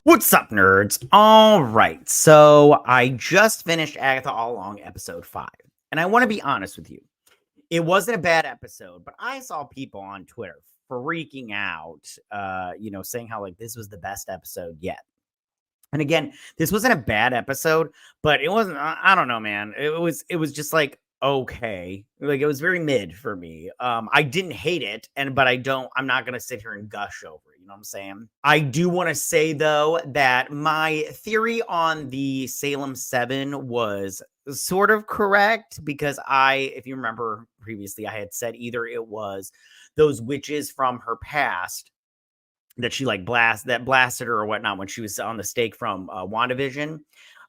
What's up, nerds? All right, so I just finished Agatha All Along episode 5, and I want to be honest with you. It wasn't a bad episode, but I saw people on Twitter freaking out, saying how like this was the best episode yet. And again, this wasn't a bad episode, but it wasn't. I don't know, man. It was just like okay, like it was very mid for me. I didn't hate it, but I'm not gonna sit here and gush over it. You know what I'm saying? I do want to say though that my theory on the Salem 7 was sort of correct because if you remember previously, I had said either it was those witches from her past that she like blasted her or whatnot when she was on the stake from WandaVision.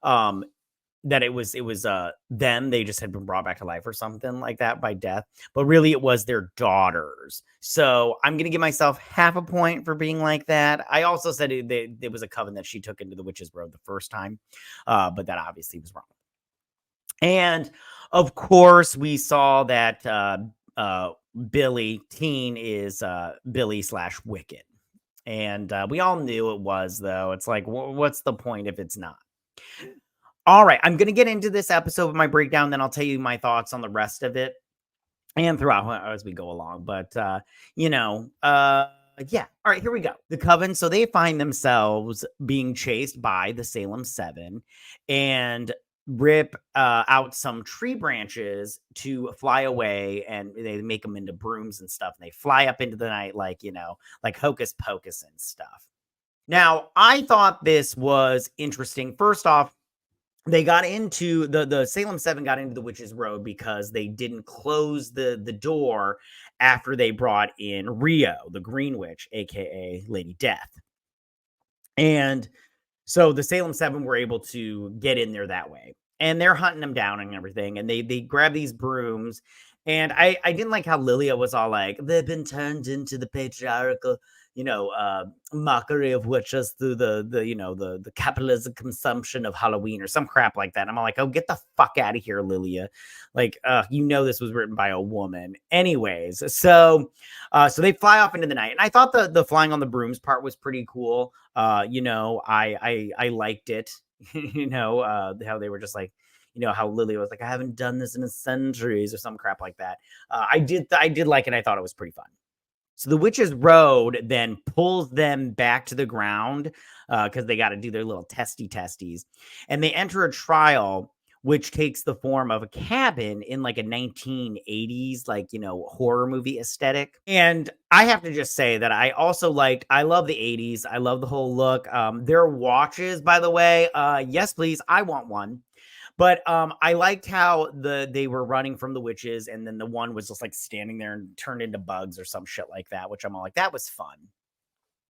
Um, that it was them, they just had been brought back to life or something like that by death, but really it was their daughters. So I'm gonna give myself half a point for being like that. I also said it was a coven that she took into the witch's road the first time, but that obviously was wrong. And of course we saw that Billy Teen is Billy / Wiccan. And we all knew it was, though. It's like, what's the point if it's not? All right, I'm going to get into this episode with my breakdown, then I'll tell you my thoughts on the rest of it and throughout as we go along. But, yeah. All right, here we go. The Coven. So they find themselves being chased by the Salem 7 and rip out some tree branches to fly away, and they make them into brooms and stuff. And they fly up into the night like hocus pocus and stuff. Now, I thought this was interesting. First off, they got into the Salem 7 got into the Witch's Road because they didn't close the door after they brought in Rio, the Green Witch, aka Lady Death. And so the Salem 7 were able to get in there that way. And they're hunting them down and everything. And they grab these brooms. And I didn't like how Lilia was all like, they've been turned into the patriarchal, mockery of witches through the capitalism consumption of Halloween or some crap like that. And I'm all like, oh, get the fuck out of here, Lilia. Like, this was written by a woman. Anyways, so they fly off into the night. And I thought the flying on the brooms part was pretty cool. I liked it. How they were just like, how Lily was like, I haven't done this in centuries or some crap like that. I did like it. I thought it was pretty fun. So the Witch's Road then pulls them back to the ground because they got to do their little testies. And they enter a trial, which takes the form of a cabin in like a 1980s, horror movie aesthetic. And I have to just say that I love the 80s. I love the whole look. Their watches, by the way, yes, please. I want one. But I liked how they were running from the witches, and then the one was just like standing there and turned into bugs or some shit like that, which I'm all like, that was fun.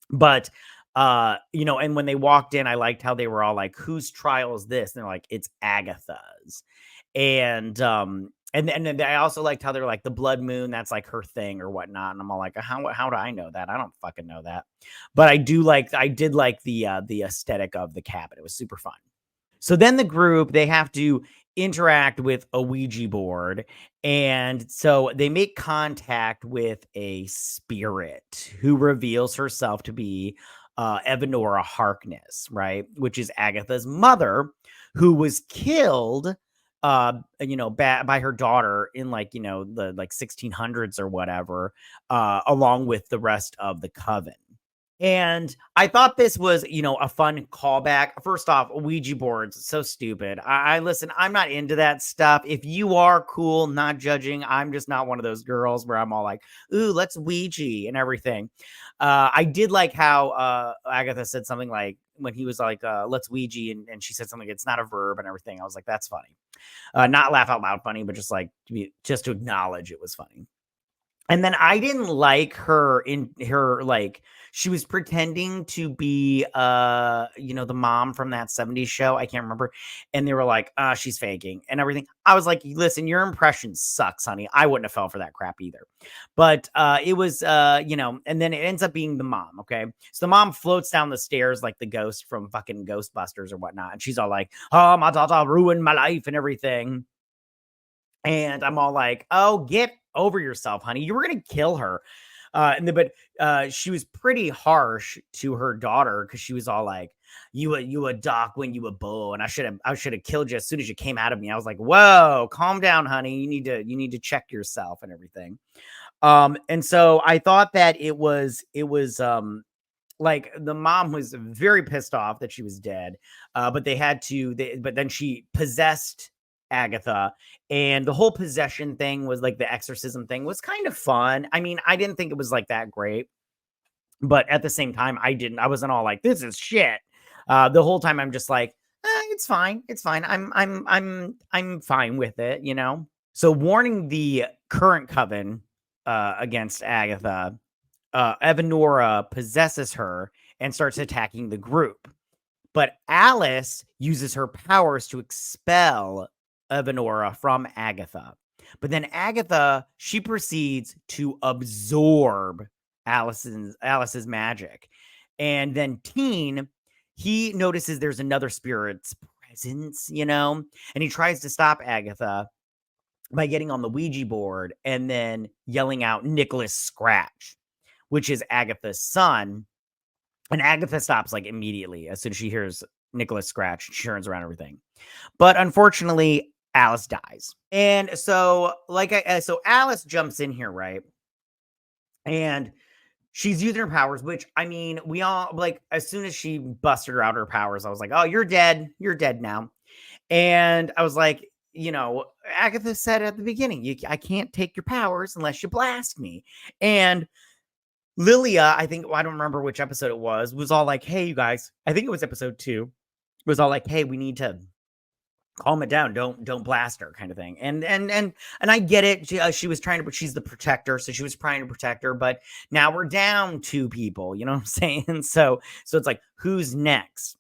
But and when they walked in, I liked how they were all like, whose trial is this? And they're like, it's Agatha's. And then I also liked how they're like, the blood moon, that's like her thing or whatnot. And I'm all like, how do I know that? I don't fucking know that. But I did like the aesthetic of the cabin. It was super fun. So then the group, they have to interact with a Ouija board. And so they make contact with a spirit who reveals herself to be Evanora Harkness, right? Which is Agatha's mother, who was killed by her daughter in the 1600s or whatever, along with the rest of the coven. And I thought this was, a fun callback. First off, Ouija boards, so stupid. I listen, I'm not into that stuff. If you are, cool, not judging. I'm just not one of those girls where I'm all like, ooh, let's Ouija and everything. I did like how Agatha said something like, when he was like, let's Ouija, and she said something, it's not a verb and everything. I was like, that's funny. Not laugh out loud funny, but just to acknowledge it was funny. And then I didn't like her in her, she was pretending to be, the mom from that 70s show. I can't remember. And they were like, she's faking and everything. I was like, listen, your impression sucks, honey. I wouldn't have fell for that crap either. But it was, and then it ends up being the mom. Okay. So the mom floats down the stairs like the ghost from fucking Ghostbusters or whatnot. And she's all like, oh, my daughter ruined my life and everything. And I'm all like, oh, get over yourself, honey. You were going to kill her. She was pretty harsh to her daughter because she was all like, you a doc when you a bull, and I should have killed you as soon as you came out of me. I was like, whoa, calm down, honey. You need to check yourself and everything. And so I thought that it was like the mom was very pissed off that she was dead. But but then she possessed Agatha, and the whole possession thing was like the exorcism thing was kind of fun. I mean, I didn't think it was like that great, but at the same time, I wasn't all like, this is shit. The whole time I'm just like, it's fine. It's fine. I'm fine with it, you know? So warning the current coven against Agatha, Evanora possesses her and starts attacking the group. But Alice uses her powers to expel Evanora from Agatha. But then Agatha, she proceeds to absorb Alice's magic. And then Teen, he notices there's another spirit's presence, you know, and he tries to stop Agatha by getting on the Ouija board and then yelling out Nicholas Scratch, which is Agatha's son. And Agatha stops like immediately as soon as she hears Nicholas Scratch. She turns around everything. But unfortunately, Alice dies. And so, so Alice jumps in here, right? And she's using her powers, which, I mean, we all, like, as soon as she busted her out her powers, I was like, oh, you're dead. You're dead now. And I was like, you know, Agatha said at the beginning, I can't take your powers unless you blast me. And Lilia, I think, I don't remember which episode it was all like, hey, you guys, I think it was episode 2, was all like, hey, we need to calm it down. Don't blast her, kind of thing. And I get it. She was trying to, but she's the protector, so she was trying to protect her. But now we're down 2 people. You know what I'm saying? So it's like, who's next?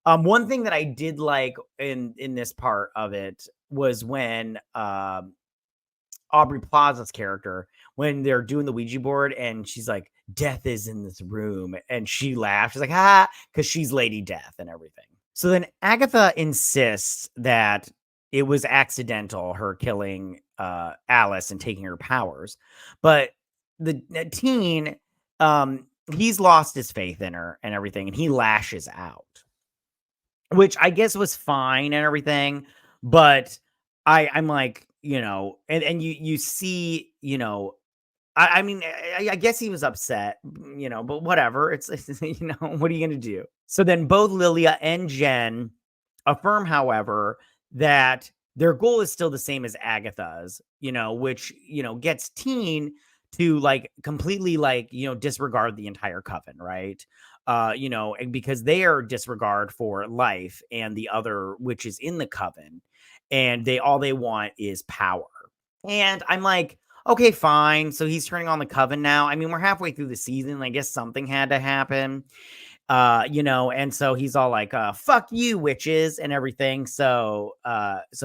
One thing that I did like in this part of it was when Aubrey Plaza's character, when they're doing the Ouija board, and she's like, death is in this room, and she laughs. She's like, ha, because she's Lady Death and everything. So then Agatha insists that it was accidental, her killing Alice and taking her powers. But the Teen, he's lost his faith in her and everything, and he lashes out, which I guess was fine and everything. But I'm like, you know, and you see, you know, I mean, I guess he was upset, you know, but whatever. It's you know, what are you going to do? So then both Lilia and Jen affirm, however, that their goal is still the same as Agatha's, you know, which, you know, gets Teen to like completely like, you know, disregard the entire coven, right? You know, because they are disregard for life and the other witches in the coven, and all they want is power. And I'm like, okay, fine. So he's turning on the coven now. I mean, we're halfway through the season. I guess something had to happen. You know, and so he's all like, fuck you, witches, and everything. So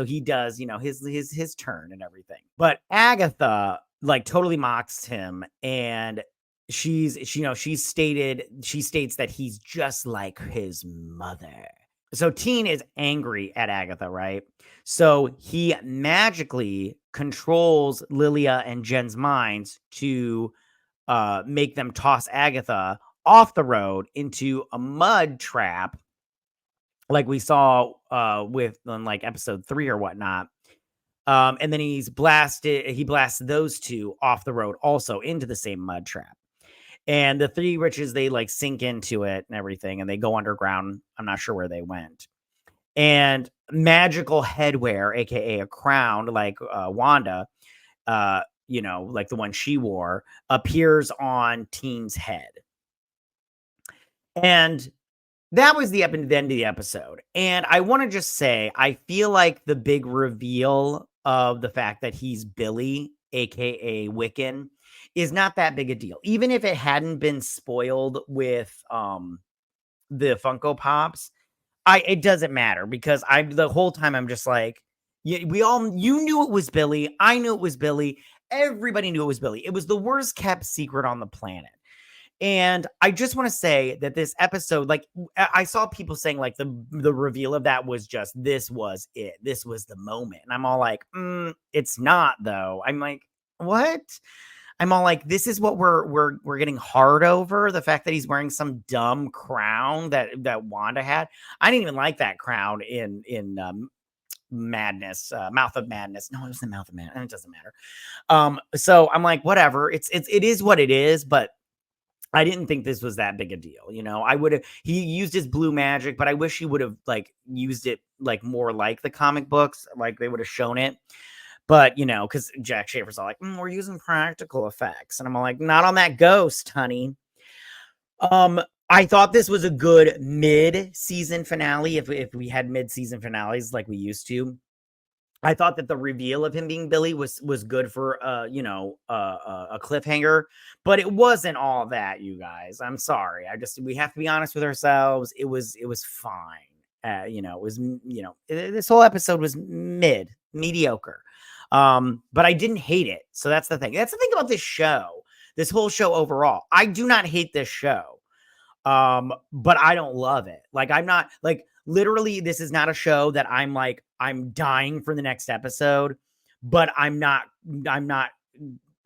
he does, you know, his turn and everything. But Agatha like totally mocks him, and she states that he's just like his mother. So Teen is angry at Agatha, right? So he magically controls Lilia and Jen's minds to make them toss Agatha off the road into a mud trap, like we saw with like episode 3 or whatnot. And then he blasts those 2 off the road also into the same mud trap. And the 3 witches, they like sink into it and everything, and they go underground. I'm not sure where they went. And magical headwear, aka a crown, like Wanda, you know, like the one she wore, appears on Teen's head. And that was the end of the episode. And I want to just say, I feel like the big reveal of the fact that he's Billy, aka Wiccan, is not that big a deal. Even if it hadn't been spoiled with the Funko Pops, it doesn't matter, because the whole time I'm just like, you knew it was Billy. I knew it was Billy. Everybody knew it was Billy. It was the worst kept secret on the planet. And I just want to say that this episode, like, I saw people saying like the reveal of that was just, this was it. This was the moment. And I'm all like, it's not though. I'm like, what? I'm all like, this is what we're getting hard over, the fact that he's wearing some dumb crown that Wanda had. I didn't even like that crown in Madness, Mouth of Madness. No, it was the Mouth of Madness. It doesn't matter. So I'm like, whatever. It is what it is, but I didn't think this was that big a deal. You know, I would have, he used his blue magic, but I wish he would have like used it like more like the comic books, like they would have shown it. But, you know, because Jack Schaefer's all like, we're using practical effects. And I'm all like, not on that ghost, honey. I thought this was a good mid-season finale. If we had mid-season finales like we used to, I thought that the reveal of him being Billy was good for a cliffhanger, but it wasn't all that, you guys. I'm sorry. We have to be honest with ourselves. It was fine. It was this whole episode was mediocre. But I didn't hate it. So that's the thing. That's the thing about this show. This whole show overall. I do not hate this show. But I don't love it. Like, I'm not like, literally, this is not a show that I'm like, I'm dying for the next episode, but I'm not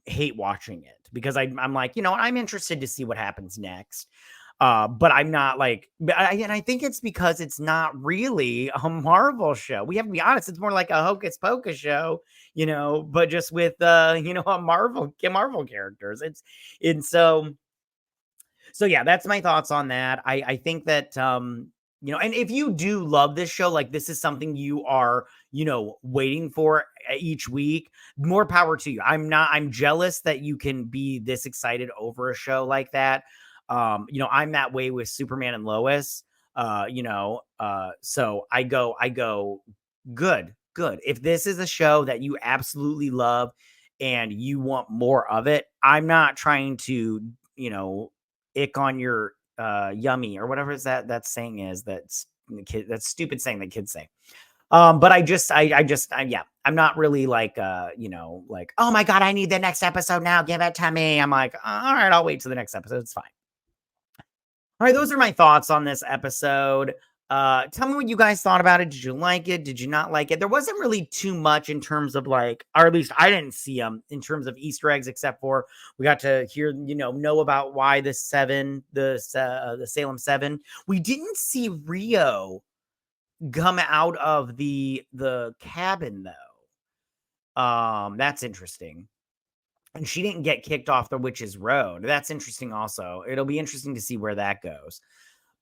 hate watching it because I'm like, I'm interested to see what happens next. But I'm not like, and I think it's because it's not really a Marvel show. We have to be honest. It's more like a Hocus Pocus show, but just with, a Marvel characters. So yeah, that's my thoughts on that. I think that, and if you do love this show, like this is something you are, waiting for each week, more power to you. I'm jealous that you can be this excited over a show like that. I'm that way with Superman and Lois, so I go good. If this is a show that you absolutely love and you want more of it, I'm not trying to, ick on your yummy or whatever is that saying is that's stupid saying that kids say. But yeah, I'm not really like, like, oh my God, I need the next episode now. Give it to me. I'm like, all right, I'll wait till the next episode. It's fine. All right, those are my thoughts on this episode. Tell me what you guys thought about it. Did you like it? Did you not like it? There wasn't really too much in terms of like, or at least I didn't see them in terms of Easter eggs, except for we got to hear, know about why the Salem 7. We didn't see Rio come out of the cabin though. That's interesting. And she didn't get kicked off the Witch's Road. That's interesting also. It'll be interesting to see where that goes.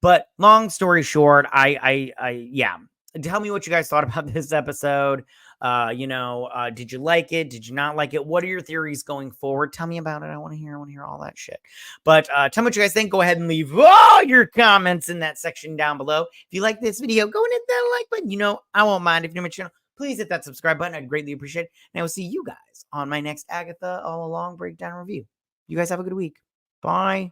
But long story short, yeah. Tell me what you guys thought about this episode. Did you like it? Did you not like it? What are your theories going forward? Tell me about it. I want to hear all that shit. But tell me what you guys think. Go ahead and leave all your comments in that section down below. If you like this video, go and hit that like button. I won't mind. If you're new to my channel, please hit that subscribe button. I'd greatly appreciate it. And I will see you guys on my next Agatha All Along breakdown review. You guys have a good week. Bye.